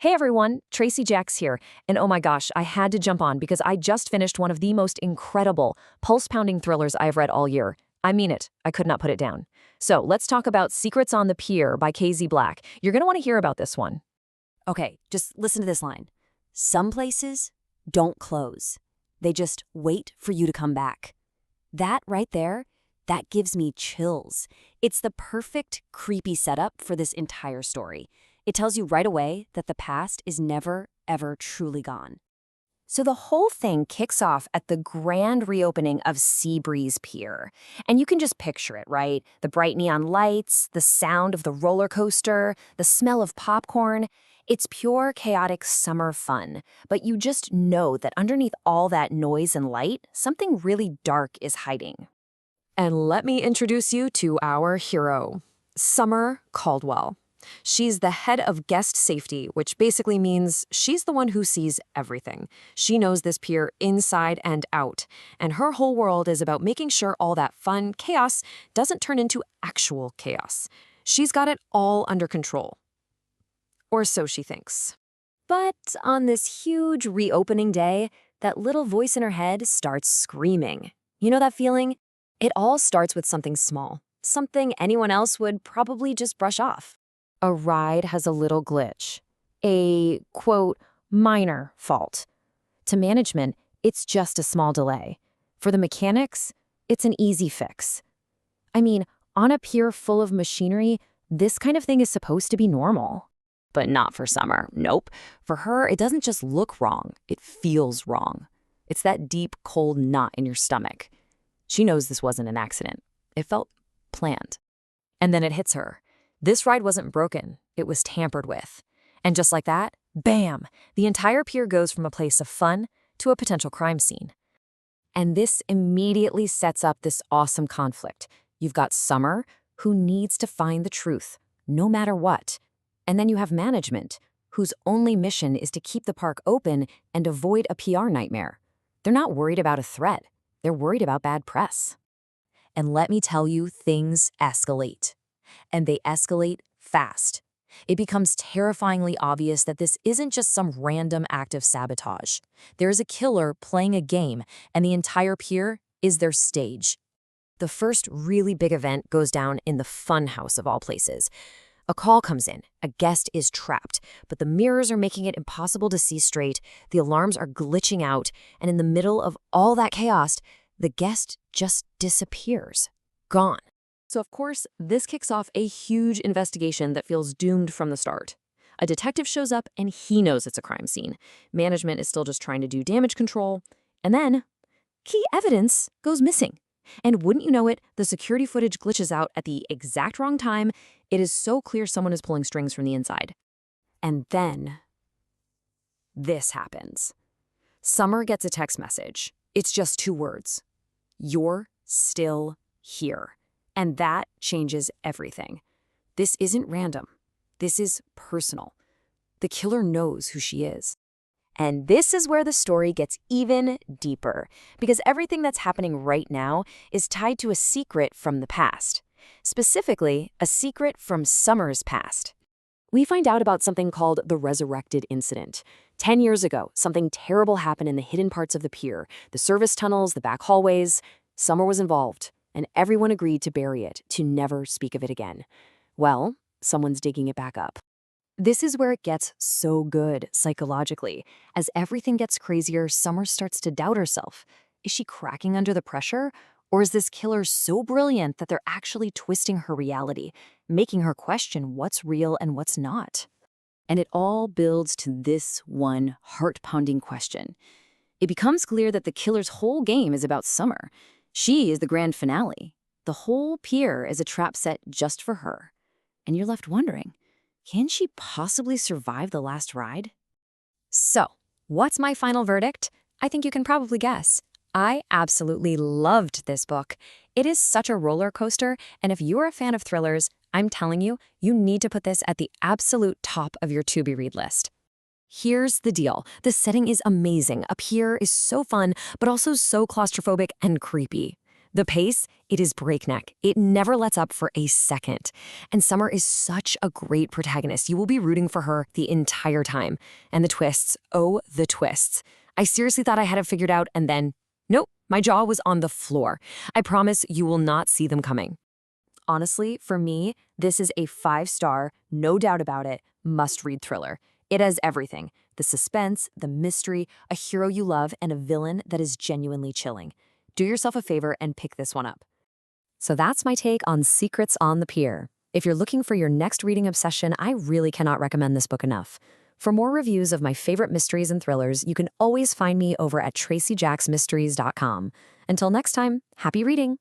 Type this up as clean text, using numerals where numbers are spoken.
Hey everyone, Tracy Jax here, and oh my gosh, I had to jump on because I just finished one of the most incredible, pulse-pounding thrillers I've read all year. I mean it, I could not put it down. So let's talk about Secrets on the Pier by KZ Black. You're gonna want to hear about this one. Okay, just listen to this line. Some places don't close. They just wait for you to come back. That right there, that gives me chills. It's the perfect creepy setup for this entire story. It tells you right away that the past is never, ever truly gone. So the whole thing kicks off at the grand reopening of Seabreeze Pier. And you can just picture it, right? The bright neon lights, the sound of the roller coaster, the smell of popcorn. It's pure, chaotic summer fun. But you just know that underneath all that noise and light, something really dark is hiding. And let me introduce you to our hero, Summer Caldwell. She's the head of guest safety, which basically means she's the one who sees everything. She knows this pier inside and out, and her whole world is about making sure all that fun chaos doesn't turn into actual chaos. She's got it all under control. Or so she thinks. But on this huge reopening day, that little voice in her head starts screaming. You know that feeling? It all starts with something small, something anyone else would probably just brush off. A ride has a little glitch. A, quote, minor fault. To management, it's just a small delay. For the mechanics, it's an easy fix. I mean, on a pier full of machinery, this kind of thing is supposed to be normal. But not for Summer. Nope. For her, it doesn't just look wrong. It feels wrong. It's that deep, cold knot in your stomach. She knows this wasn't an accident. It felt planned. And then it hits her. This ride wasn't broken, it was tampered with. And just like that, bam, the entire pier goes from a place of fun to a potential crime scene. And this immediately sets up this awesome conflict. You've got Summer, who needs to find the truth, no matter what. And then you have management, whose only mission is to keep the park open and avoid a PR nightmare. They're not worried about a threat, they're worried about bad press. And let me tell you, things escalate. And they escalate fast. It becomes terrifyingly obvious that this isn't just some random act of sabotage. There is a killer playing a game, and the entire pier is their stage. The first really big event goes down in the fun house of all places. A call comes in, a guest is trapped, but the mirrors are making it impossible to see straight, the alarms are glitching out, and in the middle of all that chaos, the guest just disappears. Gone. So of course, this kicks off a huge investigation that feels doomed from the start. A detective shows up and he knows it's a crime scene. Management is still just trying to do damage control. And then, key evidence goes missing. And wouldn't you know it, the security footage glitches out at the exact wrong time. It is so clear someone is pulling strings from the inside. And then, this happens. Summer gets a text message. It's just 2 words. You're still here. And that changes everything. This isn't random. This is personal. The killer knows who she is. And this is where the story gets even deeper, because everything that's happening right now is tied to a secret from the past. Specifically, a secret from Summer's past. We find out about something called the Resurrected Incident. 10 years ago, something terrible happened in the hidden parts of the pier, the service tunnels, the back hallways. Summer was involved. And everyone agreed to bury it, to never speak of it again. Well, someone's digging it back up. This is where it gets so good psychologically. As everything gets crazier, Summer starts to doubt herself. Is she cracking under the pressure? Or is this killer so brilliant that they're actually twisting her reality, making her question what's real and what's not? And it all builds to this one heart-pounding question. It becomes clear that the killer's whole game is about Summer. She is the grand finale. The whole pier is a trap set just for her. And you're left wondering, can she possibly survive the last ride? So, what's my final verdict? I think you can probably guess. I absolutely loved this book. It is such a roller coaster, and if you're a fan of thrillers, I'm telling you, you need to put this at the absolute top of your to-be-read list. Here's the deal. The setting is amazing. A pier is so fun, but also so claustrophobic and creepy. The pace, it is breakneck. It never lets up for a second. And Summer is such a great protagonist. You will be rooting for her the entire time. And the twists, oh, the twists. I seriously thought I had it figured out, and then, nope, my jaw was on the floor. I promise you will not see them coming. Honestly, for me, this is a 5-star, no doubt about it, must-read thriller. It has everything: the suspense, the mystery, a hero you love, and a villain that is genuinely chilling. Do yourself a favor and pick this one up. So that's my take on Secrets on the Pier. If you're looking for your next reading obsession, I really cannot recommend this book enough. For more reviews of my favorite mysteries and thrillers, you can always find me over at tracyjaxmysteries.com. Until next time, happy reading!